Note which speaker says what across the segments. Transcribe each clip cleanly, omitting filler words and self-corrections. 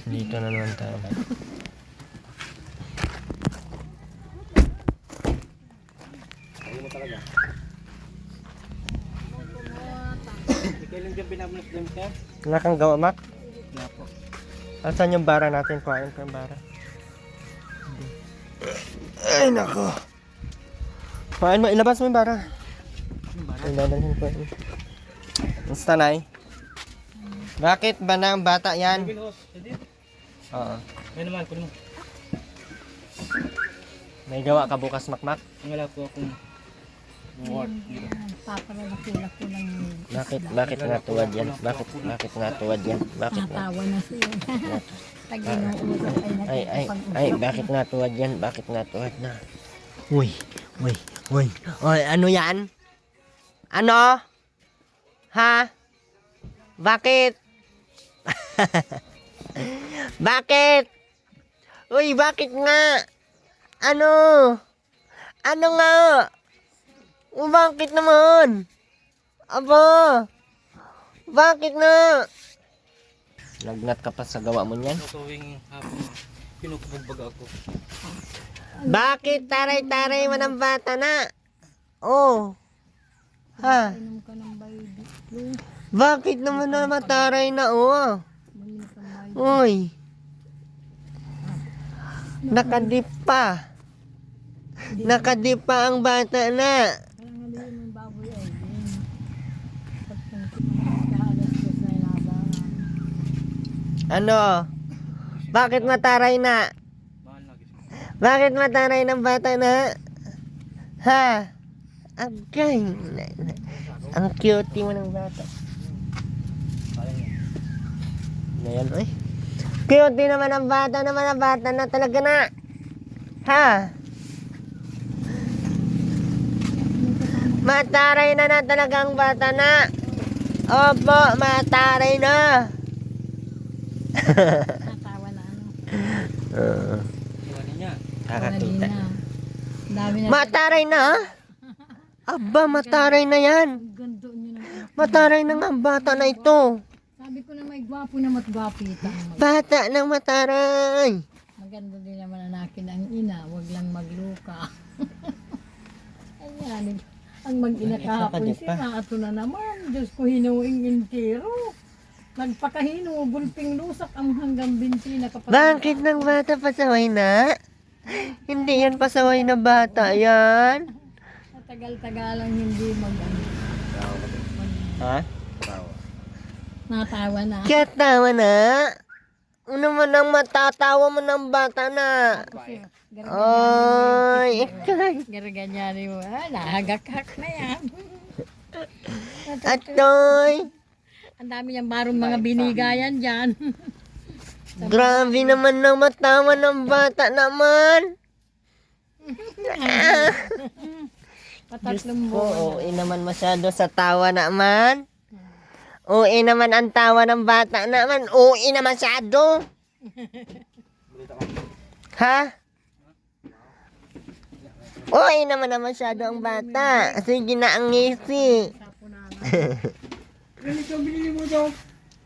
Speaker 1: Dito na naman tayo.
Speaker 2: Ayaw mo talaga. Kailan dyan pinamulot din ka?
Speaker 1: Wala kang gawa, Mac?
Speaker 2: Wala po.
Speaker 1: Asan yung bara natin? Kuhain ko yung bara. Ay, nako. Kuhain mo, ilabas mo yung bara. Ay, dadalhin ko yun. Basta, Nay. Bakit ba na ang bata yan? Oo.
Speaker 2: Ngayon naman, kunin mo.
Speaker 1: May gawa ka bukas, Makmak?
Speaker 2: Wala po akong work.
Speaker 3: Papalalaki-laki ng
Speaker 1: Bakit nga tuwad yan? Bakit nga tuwad yan? Bakit nga?
Speaker 3: natawa na siya. Tag-inuusap
Speaker 1: Ay, bakit nga tuwad yan? Bakit nga tuwad na? Uy. Oy, ano yan? Ano? Ha? Bakit? Bakit? Uy, bakit nga? Ano? Ano nga? Bakit naman? Aba? Bakit na? Lagnat ka pa sa gawa mo niyan?
Speaker 2: Tuwing hapon, pinukubugbag ako.
Speaker 1: Bakit taray-taray mo ng bata na? Oh. Ha?
Speaker 3: Inom ka ng baby flu.
Speaker 1: Bakit naman na mataray na oh?
Speaker 3: Bumili ka ng baby.
Speaker 1: Uy. Nakadip pa. Nakadip pa ang bata na.
Speaker 3: Kaya nga din yung baboy ay din. Pagkaalas ko sa labangan.
Speaker 1: Ano? Bakit mataray na?
Speaker 2: Mahal lagi siya.
Speaker 1: Bakit mataray ng bata na? Ha? Agay. Ang cute mo ng bata.
Speaker 2: Sayang yan.
Speaker 1: Ayan, oy. Cute naman ang bata na talaga na. Ha? Mataray na talaga ang bata na. Opo, mataray na.
Speaker 3: Natawa na ano.
Speaker 2: Iwanin niya.
Speaker 1: Kakakita.
Speaker 3: na. Dami na.
Speaker 1: Mataray na? Aba, mataray na yan.
Speaker 3: Ang ganda niyo ng anak.
Speaker 1: Mataray na nga ang bata na ito.
Speaker 3: Sabi ko na may gwapo na matgwapita.
Speaker 1: Bata ng mataray.
Speaker 3: Maganda din naman anakin ang ina. Huwag lang magluka. Ayan. Ang mag-ina kahapon
Speaker 1: Isa pa,
Speaker 3: siya. Ato na naman. Diyos ko hinuing intero. Nagpakahino. Gulping lusak ang hanggang binti na kapag...
Speaker 1: Bakit ng bata pasaway na? Hindi yan pasaway na bata yan.
Speaker 3: Tagal-tagalang hindi
Speaker 1: Ha?
Speaker 3: natawa na.
Speaker 1: Kaya tawa na? Ano mo nang matatawa mo ng bata na? Ay, ikay.
Speaker 3: Garaganyari mo. Nahagakak na yan.
Speaker 1: Atoy.
Speaker 3: Ang dami niyang barong mga binigayan dyan.
Speaker 1: Grabe naman ng matawa ng bata naman.
Speaker 3: Patatlong
Speaker 1: Oo, naman masyado sa tawa naman. Uwi naman ang tawa ng bata naman. Uwi na masyado. Ha? Uwi naman na masyado ang bata. Sige na ang ngisi.
Speaker 2: Ganito binili mo daw.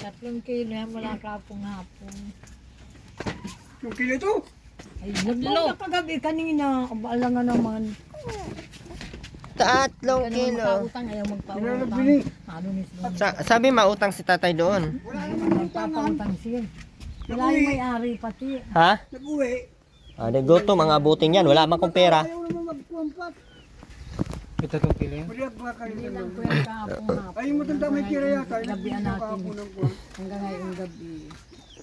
Speaker 3: 3 kilo yan mula kapong hapon.
Speaker 2: Yung kilo to.
Speaker 3: Ay, naglo. Kagabi kanina. Abala nga naman.
Speaker 1: 3
Speaker 3: Kaya
Speaker 1: kilo.
Speaker 3: magpautang, ayaw magpautang. Ano ni Slo?
Speaker 1: Sabi mautang si tatay doon.
Speaker 3: Magpapautang siya. Wala yung may-ari pati.
Speaker 1: Ha?
Speaker 2: Nag-uwi.
Speaker 1: Ah, gutom ang abutin yan. Wala man kong pera.
Speaker 2: Ayaw naman magkuhampat. Ito itong kilo yan? Wala ba kayo
Speaker 3: Hindi
Speaker 2: na
Speaker 3: lang ko yung kapong hapon.
Speaker 2: Ay, matanda may kira yata.
Speaker 3: Gabi anatin. Hanggang ngayong gabi.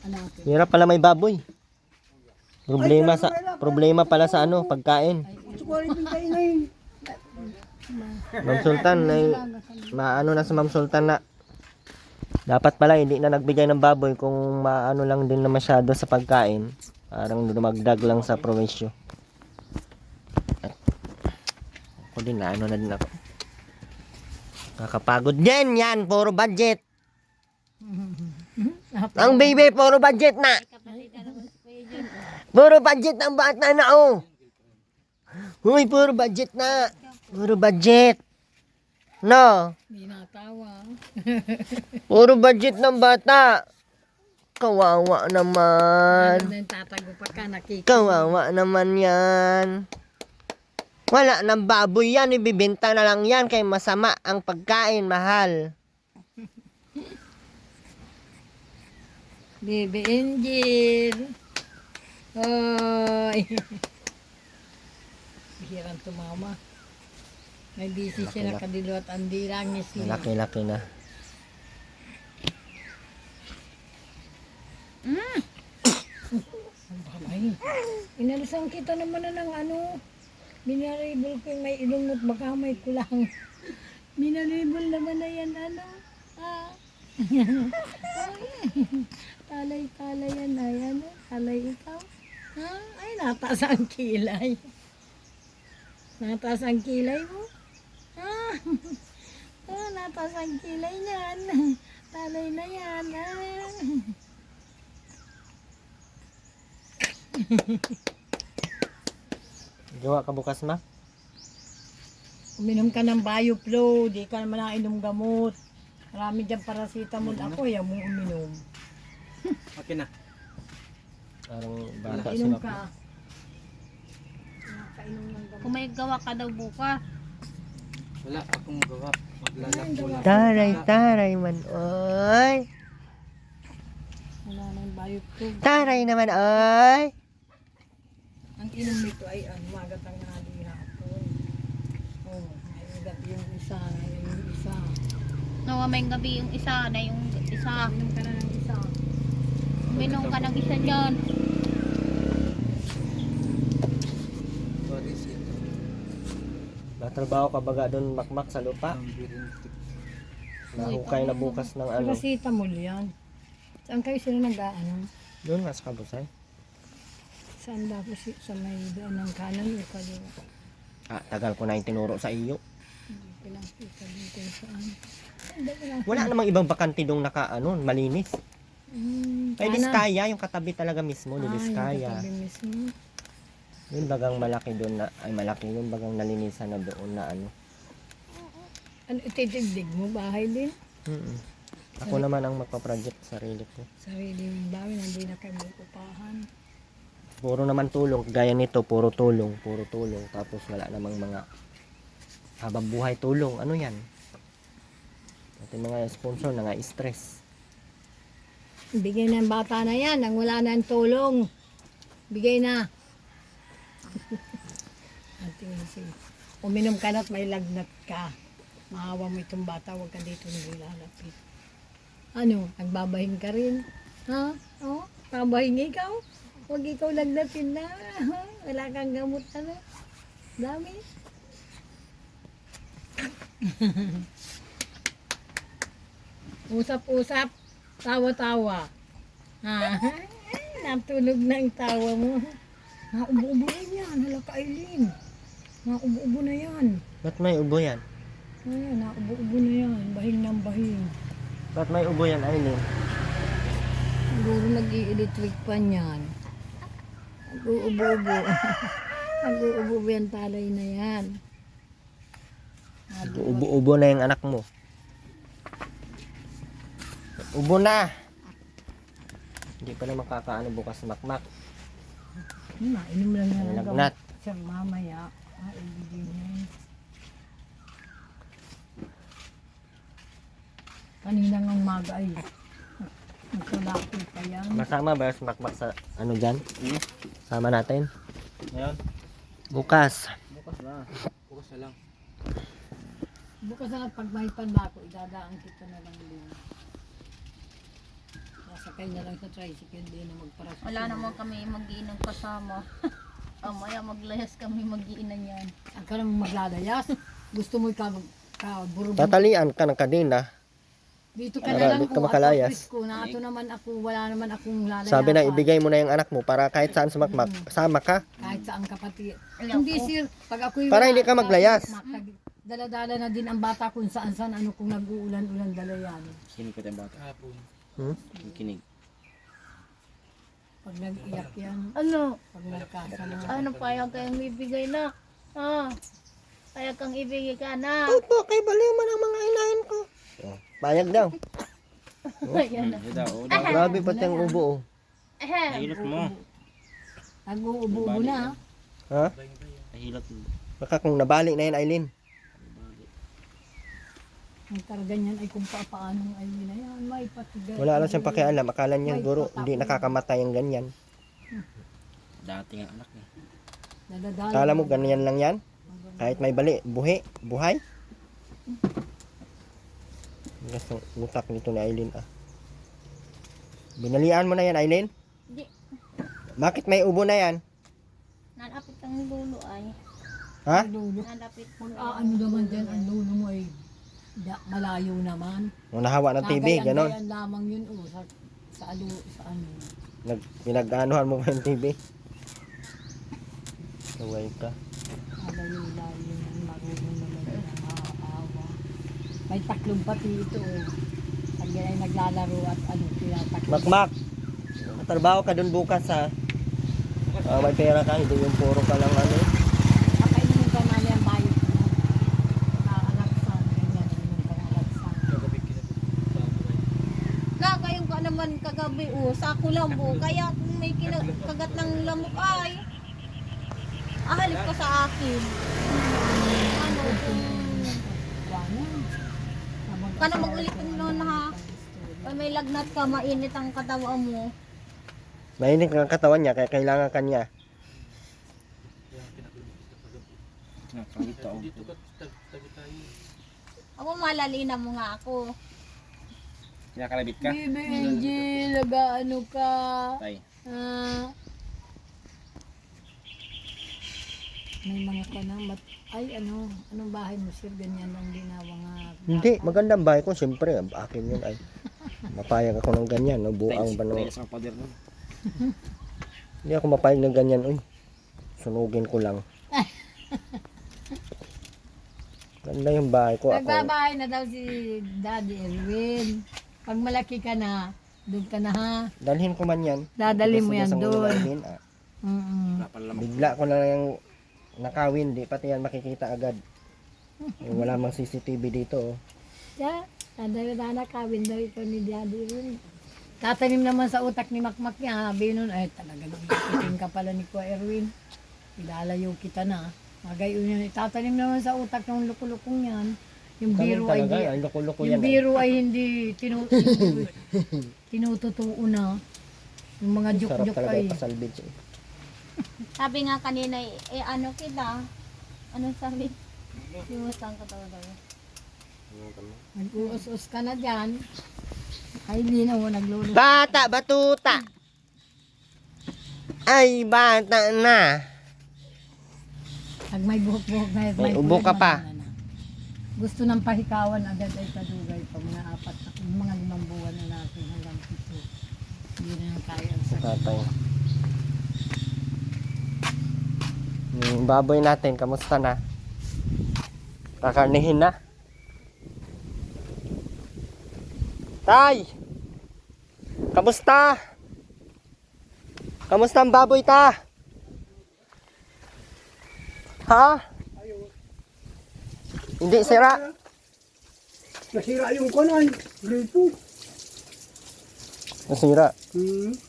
Speaker 3: Anatin.
Speaker 1: Hirap pala may baboy. Problema pala sa ano, pagkain.
Speaker 2: Gusto ko rin yung kainay.
Speaker 1: Ma'am Sultan, maano na sa Ma'am Sultan na dapat pala hindi na nagbigay ng baboy kung maano lang din na masyado sa pagkain. Parang dumagdag lang sa provinsyo. At ako din na ano na din ako. Kakapagod din yan, puro budget. Ang baby, puro budget na. Puro budget ang bata na oh. Huy, puro budget na. Puro budget. No.
Speaker 3: Hindi natawa.
Speaker 1: Puro budget ng bata. Kawawa naman.
Speaker 3: Ano na yung tatago pa ka, nakikinig.
Speaker 1: Kawawa naman yan. Wala nang baboy yan. Ibibenta na lang yan. Kay masama ang pagkain, mahal.
Speaker 3: Baby Angel. Hoy. Bihirang tumama. May busy siya nakadilo at ang dirangis niya.
Speaker 1: Malaki-laki na.
Speaker 3: Ay, inalisan kita naman na ng ano. Minaribol ko yung may ilong at baka may kulang. Minaribol naman na yan ano. Ah. Talay-talay yan ay ano. Talay ikaw. Ha? Ay, nataas ang kilay. Nataas ang kilay mo. Ah. Oh, nataas ang kilay niyan. Talay na yan. Ah.
Speaker 1: Gawa ka bukas, ma?
Speaker 3: Uminom ka ng Bioflow, di ka naman nakainom gamot. Marami dyan paracetamol ako, yan mo uminom.
Speaker 2: Okay na.
Speaker 1: Parang bata si
Speaker 3: Inom
Speaker 1: Mac.
Speaker 3: ka. Nakainom ng gamot.
Speaker 4: Kung may gawa ka daw bukas.
Speaker 2: Wala akong gawa. Maglalako lang.
Speaker 1: Taray man, oy.
Speaker 3: Wala nang Bioflow.
Speaker 1: Taray naman, oy.
Speaker 3: Ang inom nito ay magat ang hapon. Oh, magat yung isa, yung isa.
Speaker 4: No, may gabi yung isa na yung isa.
Speaker 3: Inom ka na ng isa.
Speaker 4: Uminom ka ng isa dyan.
Speaker 2: Sorry, sito.
Speaker 1: Natrabaho ka baga doon makmak sa lupa.
Speaker 2: Ang birintik.
Speaker 1: Nahukay na bukas ng ano.
Speaker 3: Paracetamol yan. Saan kayo sila nag-ano?
Speaker 1: Doon nga sa kabusay.
Speaker 3: Saan ba po sa may daan ng kanan o kaliwa?
Speaker 1: Ah, tagal ko na yung tinuro sa iyo.
Speaker 3: Hindi ko lang kita dito saan.
Speaker 1: Wala namang ibang bakante doon naka ano, malinis. Kay Diskaya, yung katabi talaga mismo ni Diskaya.
Speaker 3: mismo.
Speaker 1: Yung bagang malaki doon na, ay malaki yung bagang nalinisan na doon na ano.
Speaker 3: Ano, ititigdig mo bahay din?
Speaker 1: Mm. Ako naman ang magpa-project sa sarili ko.
Speaker 3: Sarili mong bahay, hindi na kayo magpupahan.
Speaker 1: Puro naman tulong, gaya nito, puro tulong. Tapos wala namang mga habang buhay tulong. Ano yan? Ating mga sponsor na nga stress.
Speaker 3: Bigay ng bata na yan, nang wala na ang tulong. Bigay na. Uminom ka na at may lagnat ka. Maawa mo itong bata, huwag ka dito nilalapit. Ano, nagbabahing ka rin? Ha? Oh, babahing ikaw? Huwag ikaw lagnatin na. Wala kang gamot ano. Dami. Usap-usap. Tawa-tawa. Ha? Natulog na ang tawa mo. Naubo-ubo na yan. Hala ka, Aileen. Naubo-ubo na yan.
Speaker 1: Ba't may ubo yan?
Speaker 3: Ayan, naubo-ubo na yan. Bahing ng bahing.
Speaker 1: Ba't may ubo yan, Aileen?
Speaker 3: Siguro nag-i-electric pa niyan. Nag-uubo-ubo. Nag-uubo yan talay na yan.
Speaker 1: Ubo-ubo na yung anak mo. Ubo na! Hindi pa na makakaano bukas makmak.
Speaker 3: Inom lang yan ang
Speaker 1: Lagnat.
Speaker 3: gamot. Siyang mamaya. Ibigay niya. Kanina ng umaga ay nagkalaki pa yan.
Speaker 1: Masama ba yung makmak sa ano dyan? Sama natin.
Speaker 2: Ngayon?
Speaker 1: Bukas.
Speaker 2: Bukas na. Bukas na lang.
Speaker 3: Bukas na pag may tanda ko, idadaan kita na lang din. Sasakay na lang sa tricycle din na magparasyon.
Speaker 4: Wala naman kami mag-iinang kasama. Maya maglayas kami mag-iinan yan.
Speaker 3: Ang ka naman maglalayas. Gusto mo ka-burubog.
Speaker 1: Tatalian ka ng kadena.
Speaker 3: Dito ka
Speaker 1: Para
Speaker 3: na lang
Speaker 1: di ka
Speaker 3: ko
Speaker 1: makalayas.
Speaker 3: at ko. Na ato naman ako, wala naman akong lalayas.
Speaker 1: Sabi na ibigay mo na yung anak mo para kahit saan sumakmak, sama ka.
Speaker 3: Kahit saan kapatid.
Speaker 4: Ayaw
Speaker 3: Hindi
Speaker 4: ko.
Speaker 3: sir, pag ako'y
Speaker 1: Para hindi ka maglayas.
Speaker 3: Dala-dala na din ang bata kung saan-saan ano kung nag-uulan-ulan dala yan.
Speaker 2: Kinig ka tayo bata. Hapon.
Speaker 1: Hmm?
Speaker 2: Kinig.
Speaker 3: Pag nag-iyak yan,
Speaker 4: Ano?
Speaker 3: pag nagkasama.
Speaker 4: Ano payag kayong ibigay na? Ha? Payag kang ibigay ka na.
Speaker 1: Opo, kay baliw man ang mga inahin ko. Oh, bayag daw.
Speaker 4: Ayan na.
Speaker 1: Grabe pati ang ubo oh.
Speaker 4: Ahem.
Speaker 2: Hilot mo.
Speaker 3: Nag-uubo na.
Speaker 1: Ha?
Speaker 2: Hilot mo.
Speaker 1: Baka kung nabali na yan, Aileen.
Speaker 3: Ang karga niyan ay kung paano ay na yan. May patigas.
Speaker 1: Wala lang siyang pakialam. Akala niya guro, hindi nakakamatay ang ganyan.
Speaker 2: Dati nga anak niya.
Speaker 3: Nadadali.
Speaker 1: Akala mo ganyan lang yan? Kahit may bali, buhay? Gusto utak nito ni Aileen ah. Binalian mo na yan, Aileen?
Speaker 4: Di.
Speaker 1: Bakit may ubo na yan?
Speaker 4: Nalapit ang lulo ay.
Speaker 1: Ha?
Speaker 4: Nalapit mo.
Speaker 3: Ano naman dyan, ang luno mo ay malayo naman.
Speaker 1: Nung nahawa ng TV, ganon.
Speaker 3: Nagayan lamang yun sa ano.
Speaker 1: Pinag-anuhan mo pa yung TV. Kaway ka.
Speaker 3: Alayo-layo yan, marunong naman yan ang nakakaawa. May taklong pati ito Pag yan ay naglalaro at tinataklo.
Speaker 1: Makmak! Matrabaho ka dun bukas ha. May pera ka, hindi yung puro ka lang ano.
Speaker 3: Pakainumin ka namin ang bayot mo. Alaksan, ganyan, inumin ka ng alaksan.
Speaker 4: Kagayong ka naman kagabi sa kulambo. Kaya kung may kagat ng lamok ay. Halip ka sa akin. Ano kung ka na mag-ulit noon ha. Pag may lagnat ka, mainit ang katawan mo.
Speaker 1: Mainit ang katawan niya, kaya kailangan kanya.
Speaker 4: Ako malalina mo nga ako.
Speaker 2: Kinakalabit ka?
Speaker 3: Baby Angel, nag-ano ka?
Speaker 2: Tay.
Speaker 3: May mga kanang anong bahay mo sir? Ganyan lang din na mga...
Speaker 1: Hindi, magandang bahay ko. Siyempre, akin yun ay. Mapayag ako ng ganyan, no? Buang ba no?
Speaker 2: Tay sa pader nun.
Speaker 1: Hindi ako mapayag ng ganyan, uy. Sunugin ko lang. Ganda yung bahay ko. Ako,
Speaker 3: Nagbabahay na daw si Daddy Erwin. Pag malaki ka na, doon ka na ha.
Speaker 1: dalhin ko man yan.
Speaker 3: Dadalhin mo yan
Speaker 1: Tigas-tigas ang ulo
Speaker 3: doon.
Speaker 1: namin, ah.
Speaker 3: Mm-mm.
Speaker 1: Bigla ko na lang yung nakawin, di pati yan makikita agad. Wala mang CCTV dito, oh.
Speaker 3: Yeah, dadala kawin daw ito ni Daddy Erwin. Tatanim naman sa utak ni Makmak niya, sabi nun, ay talaga nakikiting ka pala ni Kuya Erwin. Ilalayo kita na. Magayon yun, tatanim naman sa utak ng lukulukong yan. Yung biro ay
Speaker 1: Talaga,
Speaker 3: hindi,
Speaker 1: ay loko-loko yan.
Speaker 3: yung biro ay hindi tinututuo na. Yung mga
Speaker 1: Sarap
Speaker 3: joke-joke
Speaker 1: talaga
Speaker 3: ay.
Speaker 1: ipasalvage, eh.
Speaker 4: Sabi nga kanina, ano kita? Ano sabi? Limutan ko talaga.
Speaker 3: Nag-uus-us ka na dyan. Ay, hindi na mo nagluluto.
Speaker 1: Bata, batuta! Ay, bata na!
Speaker 3: Pag may buhok-buhok na,
Speaker 1: May ubo ka pa.
Speaker 3: na. Gusto ng pahikawan agad ay kadugay pa. Mga 5 buwan na natin hanggang 7. Hindi na kaya ang sakit.
Speaker 1: Tatay. Yung baboy natin, kamusta na? Kakarnihin na? Tay! Kamusta? Kamusta ang baboy ta? Ha? Hindi sira?
Speaker 5: Nasira yung kanan, gripo.
Speaker 1: Nasira.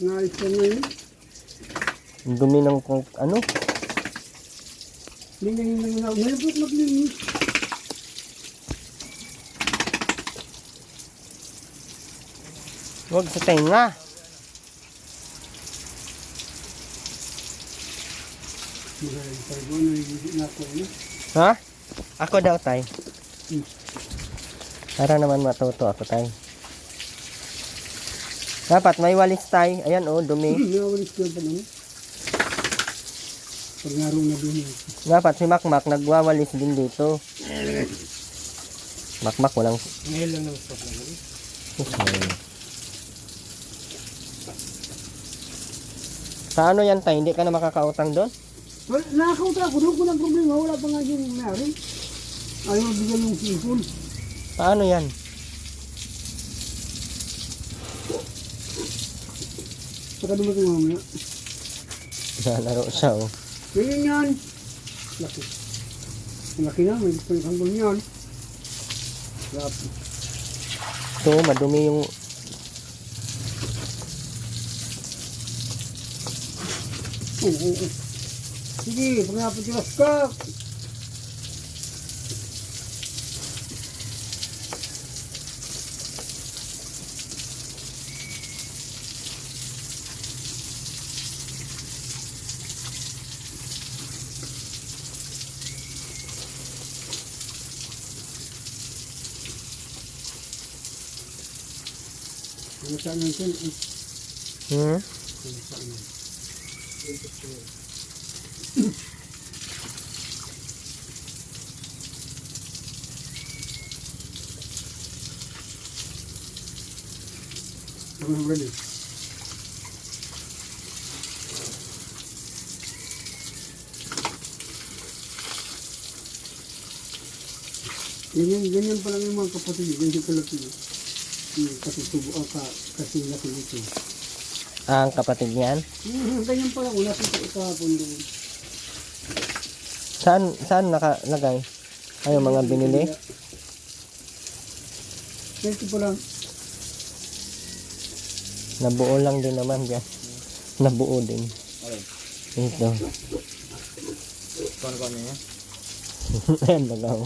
Speaker 5: Naayos ko ngayon.
Speaker 1: Ang dumi ng ano?
Speaker 5: Ngayon po maglinis.
Speaker 1: Huwag sa tenga.
Speaker 5: Maraming tayo na hindi na ako.
Speaker 1: Ha? Ako daw, tay. Para naman matuto ako, tay. Dapat may walis, tay. Ayan, oh, dumi.
Speaker 5: Nawalis ko pa naman. Pag narong na doon.
Speaker 1: Dapat si Makmak nagwawalis din dito. Makmak, walang...
Speaker 5: Ngayon lang ng stop naman.
Speaker 1: Sa ano yan, tay? Hindi ka na makakautang doon?
Speaker 5: Well, nakakauta ako doon. Walang problema. Wala pa nga yung mayari. Ayaw bigyan yung sipon.
Speaker 1: Paano yan?
Speaker 5: Saka dumating mamaya.
Speaker 1: Nalaro siya, oh.
Speaker 5: Ganyan yan. Laki. Ang laki na. May gusto yung hanggang yan. Laki.
Speaker 1: Ito, madumi yung
Speaker 5: Oo. Sige, pag napatilas ka. Ano saan natin?
Speaker 1: Hmm?
Speaker 5: Ano ready? Ganyan pa lang yung mga kapatid, ganyan kalaki. Katutubo kasi laki nito.
Speaker 1: Ang kapatid niyan.
Speaker 5: Ganyan pa lang, wala pito ikapon doon.
Speaker 1: Saan nakalagay? Ay, yung mga binili?
Speaker 5: Ito pa lang.
Speaker 1: Nabuo lang din naman dyan. Nabuo din. Ito.
Speaker 2: Kuan niya.
Speaker 1: Ayan, bagaw.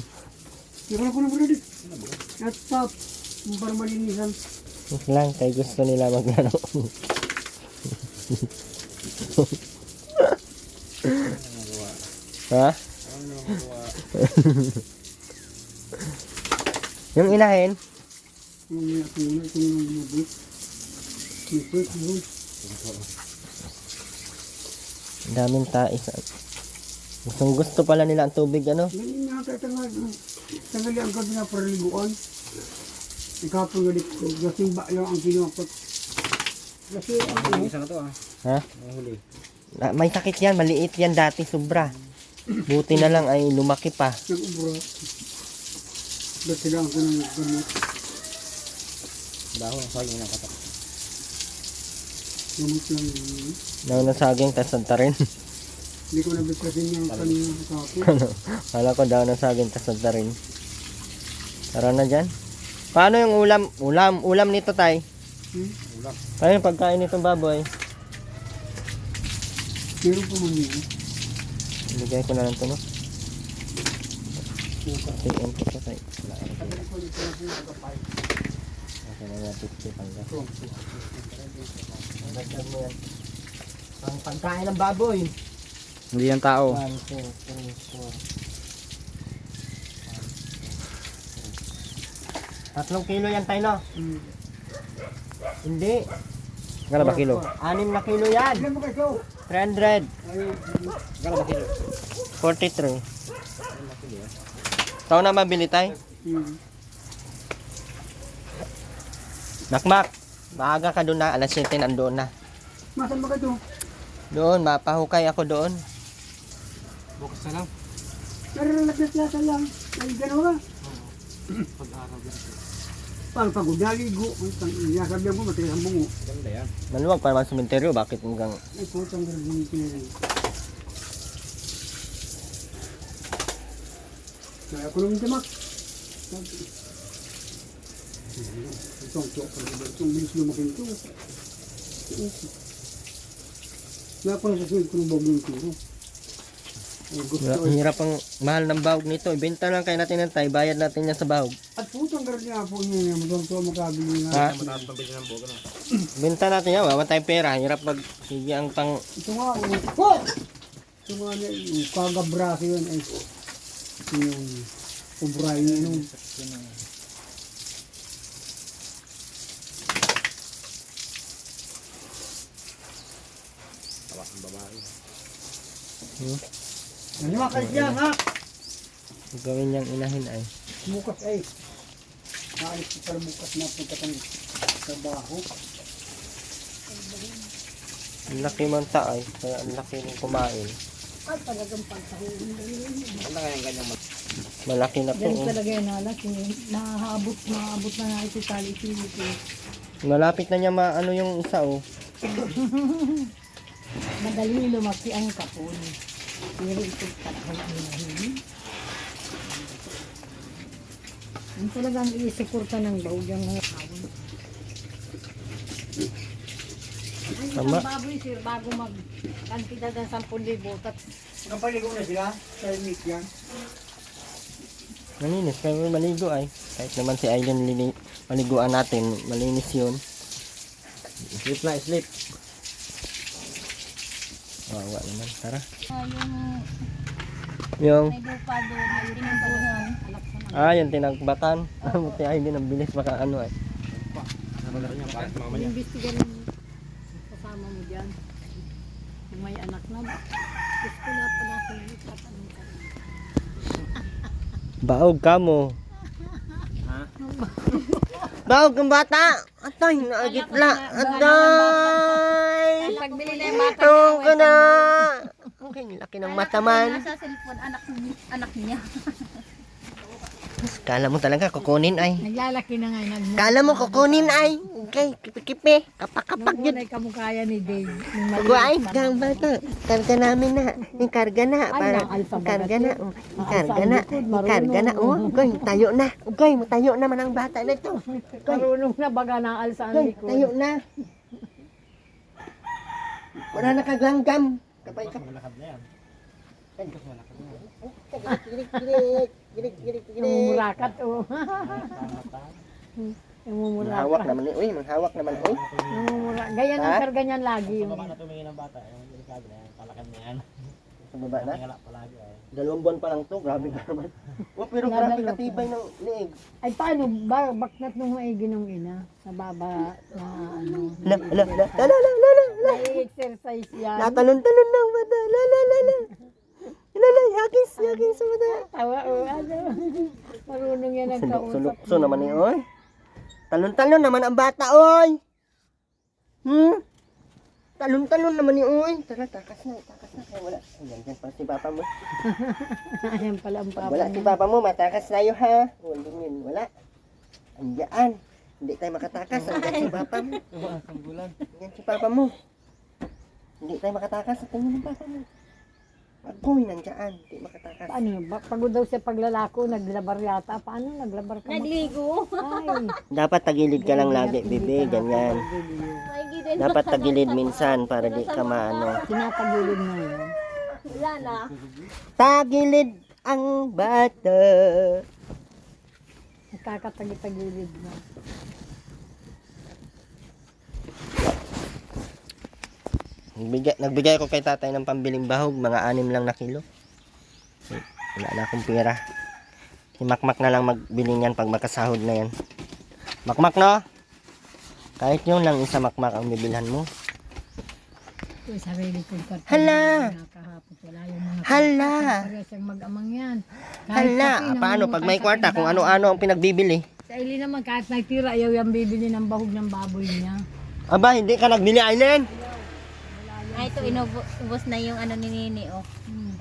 Speaker 5: Yung ko na pala dit. At top. Para malinisan.
Speaker 1: Ito lang, kaya gusto nila maglaro. Ha? Yung inahin,
Speaker 5: Yung may ako na, ito yung mabit. May pwet yun.
Speaker 1: ang daming tais. Gustong gusto pala nila ang tubig, ano?
Speaker 5: Ganyan nga tayo tangali ang gabi na para liguan. Ikapon galit ko. Gasing ba lang ang kinakot. Kasi ang
Speaker 2: Isa na to ah.
Speaker 1: Ha?
Speaker 2: Mahuli.
Speaker 1: May sakit yan, maliit yan dati, sobra. Buti na lang ay lumaki pa.
Speaker 5: nag-ubra. Ba't sila ako ng gamot?
Speaker 2: Dahon sa yung nakatak.
Speaker 5: Gamot lang yun.
Speaker 1: Daw na saging, tas santa rin.
Speaker 5: Hindi ko nabitasin yung kanina kapon.
Speaker 1: Kala ko daw na saging, tas santa rin. Tara na dyan. Paano yung ulam nito, tay?
Speaker 2: Ulam.
Speaker 1: Paano yung pagkain nitong baboy?
Speaker 5: Meron pa man yun.
Speaker 1: Bigay ko na lang ito, no? TM ko ito, tay. Okay na nga, 50 pang gas. Dagdag mo yan. Ang pagkain ng baboy.
Speaker 2: Hindi yan tao.
Speaker 1: 1, 2, 3, 4. 3 kilo yan, tay, no? Hindi.
Speaker 2: Gala ba kilo?
Speaker 1: 6 na kilo yan.
Speaker 5: Ilan mo kayo?
Speaker 1: 300.
Speaker 2: Gala ba kilo?
Speaker 1: 43. Ikaw na mabili, tay? Nakmak. Maaga ka doon na. Alas 7 nandoon na.
Speaker 5: Masan ba kayo?
Speaker 1: Doon, mapahukay ako doon.
Speaker 2: Bukas na lang.
Speaker 5: Naralagas-lasa lang. Ay, gano'n ka?
Speaker 2: Pag-araw ganito.
Speaker 5: Pag pagod naligo. Sabi mo, matigas ang bungo.
Speaker 2: Ganda yan.
Speaker 1: Maluwag pa naman sa sementeryo. Bakit hanggang...
Speaker 5: Ay, putang gano'n rin. Kaya ako naman tamak. Itong bilis lumaking ito. Kaya ako na sa suwid ko ng bagong turo. Ay, gusto
Speaker 1: Ang hirap ang mahal ng bahog nito. Ibenta lang kayo natin ng tay. Bayad natin yan sa bahog.
Speaker 5: At putang gano'n niya po niya. Madong to makabili
Speaker 1: Ha?
Speaker 5: nga.
Speaker 2: Mataas pang bilhin ng boga na.
Speaker 1: Benta natin yan. Wawan tayong pera. Hirap pag... Sige ang pang...
Speaker 5: Ito nga, oh! Ito nga na, yung kagabraso yun ay yung ubray yun.
Speaker 2: Tawa ang babae.
Speaker 5: Ano nga kayo siya, ha?
Speaker 1: Gawin niyang inahin ay.
Speaker 5: Bukas ay. Naalis ko para bukas na punta kang trabaho.
Speaker 1: Ang laki man taay. Kaya ang laki ng kumain.
Speaker 3: Ay, talagang pagkain.
Speaker 2: Ano kaya yung ganyang
Speaker 1: Malaki na po.
Speaker 3: Yan
Speaker 1: Oh.
Speaker 3: talaga yan halas. Mahabot na nga ito tali ito.
Speaker 1: Malapit na niya maano yung isa oh.
Speaker 3: Madaling lumaki ang kapon. Pero ito talagang inahin. Yung talagang iisuporta ng bahog yung mga tawon. Ay,
Speaker 1: Tama.
Speaker 3: Isang baboy, sir, bago mag-kantidad ng 10,000.
Speaker 5: Kapaligo na sila. Sa meat yan.
Speaker 1: Malinis, kaya maligo ay. Kahit naman si Aileen maliguan natin, malinis yun. Sleep na, sleep. Wawa naman, tara. Yung,
Speaker 4: May lupa doon, may tinimbuhan.
Speaker 1: yung tinagbatan. Buti Aileen, ang bilis baka ano ay.
Speaker 3: Imbestigan mo kasama mo dyan. Kung may anak na. Gusto na pala kung tatanong ka.
Speaker 1: Baog ka mo. Baog kang bata. Atay, naagitla. Atay.
Speaker 3: Pagbili na yung bata
Speaker 1: Tawag ka na. Okay, laki ng mata man.
Speaker 4: Nasa cellphone, anak niya.
Speaker 1: Kala mo talaga kukunin ay.
Speaker 3: naglalaki na nga.
Speaker 1: Kala mo kukunin ay. Okay, kipi-kipi. Kapak-kapak
Speaker 3: Nung
Speaker 1: yun.
Speaker 3: una ay kamukaya ni Dave. Nung
Speaker 1: Ako ay,
Speaker 3: maliit pa
Speaker 1: kang bata. Karga namin na. Ikarga na. Para, ikarga na. Ikarga na. Ikarga na. Okay, tayo na. Okay, tayo naman ang bata na ito.
Speaker 3: Marunong na baga ng alsa ang
Speaker 1: Okay,
Speaker 3: likod.
Speaker 1: tayo na. Wala na kaglanggam. Kapay ka.
Speaker 3: Namumurakat o. Namumurakat.
Speaker 1: Manghawak naman ni. Uy, manghawak naman. Uy.
Speaker 3: Namumurakat. Ganyan ang
Speaker 1: Ha?
Speaker 3: karga niyan lagi.
Speaker 1: Sa baba na? 2 buwan pa lang to. Grabe ka naman. Oh, pero grabe katibay ng liig.
Speaker 3: Ay paano ba? Baknat nung maigi nung ina. Sa baba na ano. Na-exercise yan.
Speaker 1: Natalon-talon ng mata. Yakis sa mata.
Speaker 3: Tawa o ano. Marunong yan ang kausap.
Speaker 1: Sulukso naman ni oy. Talon-talon naman ang bata oy. Talon-talon naman ni oy. Tara, takas na. Kaya wala. Ayan, dyan pa si papa mo.
Speaker 3: Ayan pala ang papa
Speaker 1: Wala si
Speaker 3: niya.
Speaker 1: papa mo, matakas tayo ha. Wala yun, wala. Andiyan. Hindi tayo makatakas. Andiyan si papa mo. Andiyan si papa mo. Hindi tayo makatakas sa tingin ng papa mo. Agoy, nandiyan. Hindi makatakas.
Speaker 3: Paano? Pagod daw siya paglalako, naglabar yata. Paano? Naglabar ka?
Speaker 4: Nagligo.
Speaker 3: Ay.
Speaker 1: Dapat tagilid ka lang lagi, bebe. Ganyan.
Speaker 4: May gidin.
Speaker 1: Dapat tagilid minsan para di ka maano.
Speaker 3: Tinatagilid mo yun.
Speaker 4: Wala na.
Speaker 1: Tagilid ang bata.
Speaker 3: Nagkakatagitagilid mo.
Speaker 1: Nagbigay ko kay tatay ng pambiling bahog, mga 6 lang na kilo. Wala na akong pera. Si Makmak na lang magbili niyan pag makasahod na yan. Makmak no? Kahit yun lang isa Makmak ang bibilhan mo.
Speaker 3: Uy, sarili kong karton.
Speaker 1: Hala!
Speaker 3: Kahapon wala yung mga
Speaker 1: Hala!
Speaker 3: Para siyang mag-amang yan.
Speaker 1: Hala! Paano pag may kwarta kung ano-ano ang pinagbibili?
Speaker 3: Sa ili naman kahit nagtira, ayaw yung bibili ng bahog ng baboy niya.
Speaker 1: Aba, hindi ka nagbili, Aileen?
Speaker 4: Ay, ito, inubos na yung ano ni Nini, oh.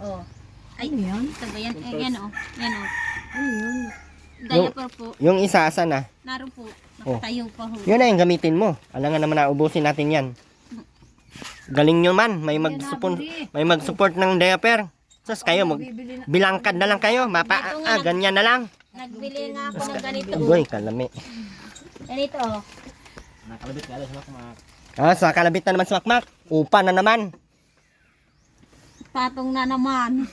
Speaker 4: Oh. Ay,
Speaker 3: Ano yan?
Speaker 4: ito ba yan? Yan, oh. Yan, oh.
Speaker 3: Ano yun?
Speaker 4: Diaper po.
Speaker 1: Yung isa, asa na?
Speaker 4: Naroon po. Nakatayo pa ho.
Speaker 1: Yun na yung gamitin mo. Alangan naman na ubusin natin yan. Galing nyo man. May mag-support ng diaper. Sus kayo,
Speaker 3: Bibili na.
Speaker 1: bilangkad na lang kayo. Ganyan na lang.
Speaker 4: Nagbili nga ako ng ganito, oh.
Speaker 1: Uy, kalami.
Speaker 4: Ganito, oh.
Speaker 1: Sa kalabit na naman sa Makmak. Upa na naman.
Speaker 4: Patong na naman.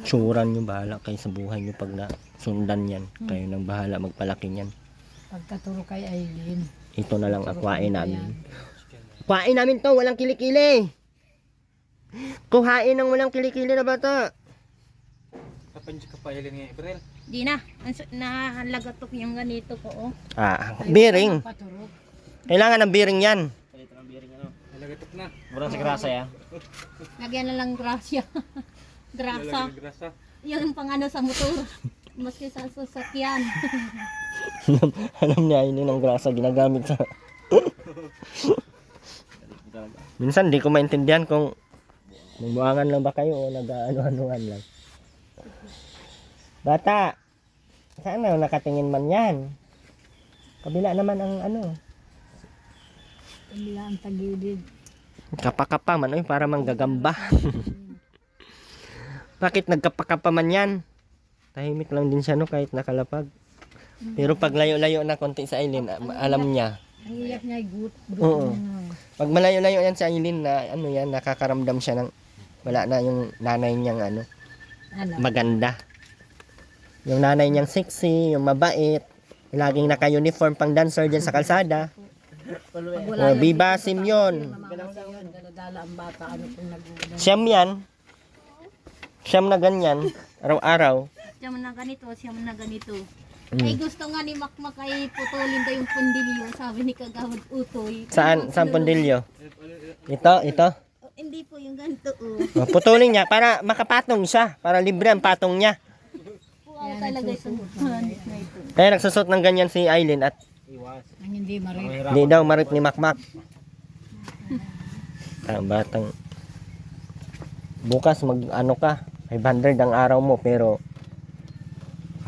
Speaker 1: Tsuran nyo, bahala kayo sa buhay nyo pag nasundan yan. Kayo nang bahala magpalaki yan.
Speaker 3: Pagkaturo kay Aileen.
Speaker 1: Ito na lang akwain namin. Akwain namin to, walang kilikili. Kuhain ng walang kilikili na bata.
Speaker 2: Kapan ka pa ilin nga April?
Speaker 4: Di na. Nalagatok yung ganito ko, oh.
Speaker 1: Bearing.
Speaker 3: Paturo.
Speaker 1: Kailangan ng bearing yan.
Speaker 2: Nalagatok na.
Speaker 1: Murang sa grasa ya.
Speaker 4: Lagyan na lang grasya. Grasa.
Speaker 2: Lalagyan ng grasa.
Speaker 4: Yung pang ano sa motor. Maski sa sasakyan.
Speaker 1: Alam niya, yun yung grasa ginagamit sa... Minsan di ko maintindihan kung nagbuangan lang ba kayo o nag-ano-anuan lang. Bata, saan na nakatingin man yan? Kabila naman ang ano.
Speaker 3: Kabila ang tagilid.
Speaker 1: Kapakapa man, oy, para manggagamba. Bakit nagkapakapa man yan? Tahimik lang din siya no, kahit nakalapag. Pero pag layo-layo na konti sa Aileen, alam niya.
Speaker 3: Ang iyak niya ay gut.
Speaker 1: Oo. Pag malayo-layo yan si Aileen na ano yan, nakakaramdam siya ng wala na yung nanay niyang ano,
Speaker 3: Ano?
Speaker 1: maganda. Yung nanay niyang sexy, yung mabait, laging naka-uniform pang dancer dyan sa kalsada.
Speaker 3: Pag
Speaker 1: O, bibasim yun.
Speaker 3: Mamamasa yun, dala-dala ang bata, ano kung nag-uulan.
Speaker 1: Siyam yan. Siyam na ganyan, araw-araw.
Speaker 4: Siya man na ganito, siya man na ganito.
Speaker 1: Mm.
Speaker 4: Ay gusto nga ni Makmak ay putulin daw yung pundilyo, sabi ni Kagawad Utoy.
Speaker 1: Saan pundilyo? Ito.
Speaker 4: Oh, hindi po yung ganito. Oh.
Speaker 1: O, putulin niya para makapatong siya, para libre ang patong niya.
Speaker 4: Wow, talaga ito. Hanit na ito.
Speaker 1: Kaya nagsusot ng ganyan si Aileen at
Speaker 3: Ang hindi marit.
Speaker 1: hindi daw marit ni Makmak. Ang batang bukas mag ano ka, 500 ang araw mo pero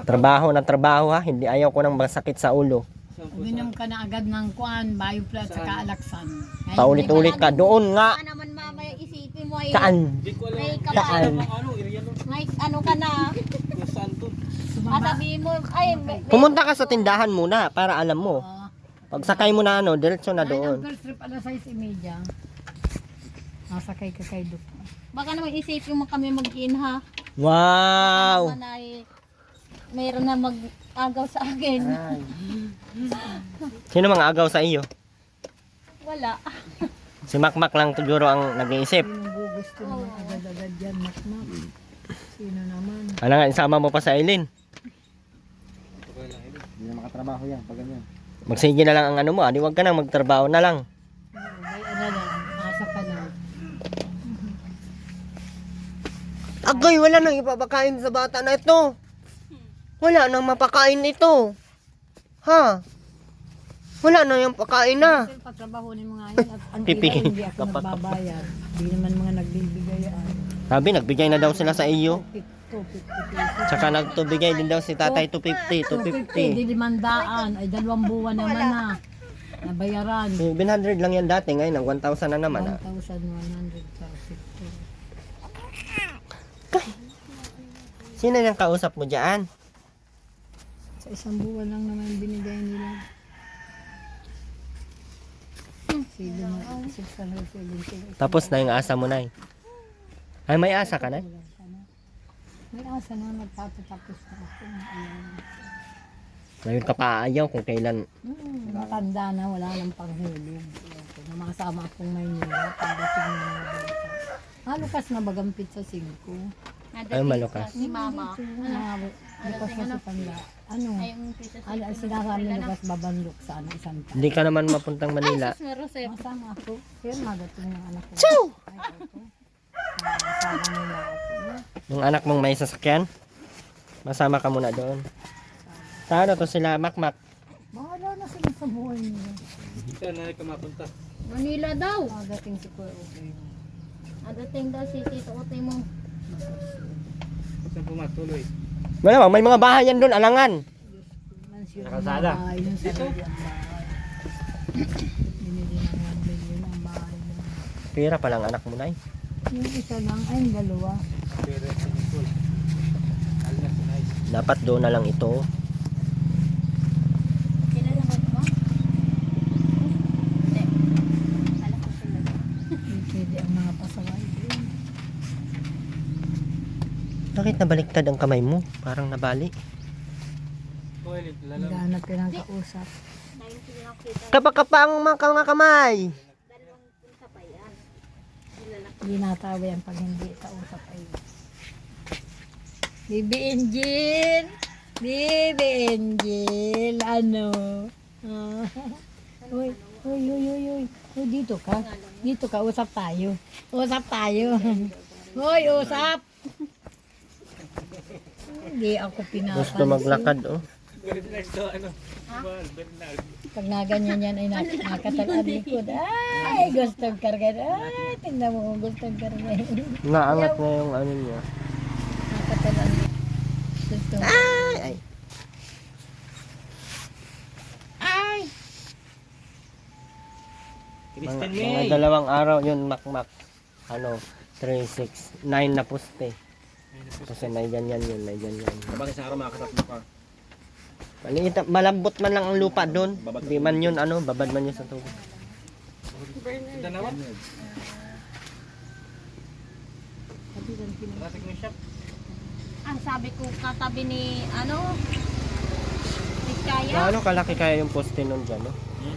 Speaker 1: trabaho na trabaho ha, hindi ayaw ko nang masakit sa ulo.
Speaker 3: Uminom ka na agad ng kuan, bioplat sa kaalaksan. Ngayon,
Speaker 1: Paulit-ulit ka doon nga.
Speaker 4: Baka naman mamaya isipin mo ay
Speaker 1: Saan?
Speaker 4: may
Speaker 1: Saan?
Speaker 4: may ano ka na. Sabihin mo, ay,
Speaker 1: Pumunta ka sa tindahan muna para alam mo.
Speaker 3: Oo.
Speaker 1: Pag sakay mo na ano, diretso na
Speaker 3: Ay, ang
Speaker 1: doon.
Speaker 3: first trip alas 6:30. Nasakay ka kay Duk.
Speaker 4: baka naman isipin mo kami mag-in ha.
Speaker 1: Wow!
Speaker 4: Naman ay mayroon na mag-agaw sa akin.
Speaker 1: Sino mga agaw sa iyo?
Speaker 4: Wala.
Speaker 1: Si Makmak lang siguro ang nag-iisip.
Speaker 3: Sino gusto naman agad-agad yan, makmak? Sino naman?
Speaker 1: Ano nga, isama mo pa sa Aileen.
Speaker 2: Hindi na makatrabaho yan pag ganyan.
Speaker 1: Magsige na lang ang ano mo, di wag ka nang magtrabaho na lang.
Speaker 3: May ano lang, asa ka na.
Speaker 1: Agay, wala nang ipapakain sa bata na ito. Wala nang mapakain ito. Ha? Wala na yung pakain na.
Speaker 3: Kasi patrabahunin mo nga yan at ang
Speaker 1: Pipigil.
Speaker 3: hindi ako nagbabayad. Hindi naman mga nagbibigay yan.
Speaker 1: Sabi, nagbigay na daw sila sa iyo.
Speaker 3: 250 pesos.
Speaker 1: Tsaka nagtubigay din daw si tatay 250,
Speaker 3: 250,
Speaker 1: 250.
Speaker 3: di 500. Ay, 2 buwan naman na. Nabayaran.
Speaker 1: 700 lang yan dati, ngayon ang 1,000 na naman.
Speaker 3: 1,100 traffic.
Speaker 1: Sino yung kausap mo dyan?
Speaker 3: Sa isang buwan lang naman binigay nila. 670.
Speaker 1: Tapos na yung asa mo na. Ay, may asa ka na?
Speaker 3: May asa na magtatapos na ako.
Speaker 1: Ngayon ka pa aayaw kung kailan.
Speaker 3: Matanda na, wala nang panghulog. Namakasama akong Maynila. Pagdating ng mga bata. Halukas na bagampit sa 5.
Speaker 1: Ay, malukas.
Speaker 4: Si Mama.
Speaker 3: Lukas na si Panda. Ano?
Speaker 4: Ay, yung pizza sa
Speaker 3: Ano, sinasabi lukas babandok sa ano, isang taon.
Speaker 1: Hindi ka naman mapuntang Manila.
Speaker 4: Rosep.
Speaker 3: Masama ako. Pero magating ng anak ko.
Speaker 1: Chew!
Speaker 3: Masama nila ako.
Speaker 1: Yung anak mong may sasakyan, masama ka muna doon. Sa ano to sila, Makmak?
Speaker 3: Bahala na sila sa buhay nila.
Speaker 2: Saan na ka mapunta?
Speaker 4: Manila daw.
Speaker 3: Magating si Kuya Ugoy.
Speaker 4: Adating daw si Tito Otoy mo.
Speaker 2: Saan pumatuloy?
Speaker 1: Wala may mga bahay yan doon, alangan.
Speaker 3: Mansyon
Speaker 2: Nakasada.
Speaker 3: ang bahay yung sarili ang bahay. Binili ng 1 billion ang bahay nila.
Speaker 1: Pira pa lang anak mo na.
Speaker 3: Yung isa lang, ay yung dalawa.
Speaker 2: Pero sinipol. Alas na nice.
Speaker 1: Dapat doon na lang ito.
Speaker 4: Kilala mo ba? Hindi. Alam ko sila.
Speaker 3: Hindi pwede ang mga pasaway din.
Speaker 1: Bakit nabaliktad ang kamay mo? Parang nabali.
Speaker 2: Toilet, lalaman.
Speaker 3: Naghanap ka ng kausap.
Speaker 4: Dahil pinakita.
Speaker 1: Kapakapang mga kamay.
Speaker 4: Dalawang punta pa yan. Kilala.
Speaker 3: Hindi natawa yan pag hindi kausap ay. Bibi Angel! Bibi Angel! Ano? Ah. Uy, uy, uy, uy, uy. Uy, dito ka. Dito ka, usap tayo. Usap tayo. Uy, usap! Hindi ako pinapansin.
Speaker 1: Gusto maglakad oh.
Speaker 3: Pag naganyan yan ay nakatalad likod. Ay, gusto kargan. Ay, tingnan mo, gusto kargan.
Speaker 1: Naangat na yung ano niya.
Speaker 3: Nakatalad likod. Gusto.
Speaker 1: Ay, ay. Mga 2 araw yun, Makmak. Ano, 3, 6, 9 na poste. Kasi may ganyan yun, may ganyan.
Speaker 2: Kapag sa araw makakatatlo ka.
Speaker 1: Maliit, malambot man lang ang lupa doon. Di man yun, babad man yun sa tubig.
Speaker 2: Danawan? Traffic ni shop.
Speaker 4: Ang sabi ko katabi ni, ni Kaya.
Speaker 1: Gaano kalaki kaya yung poste nun dyan, no?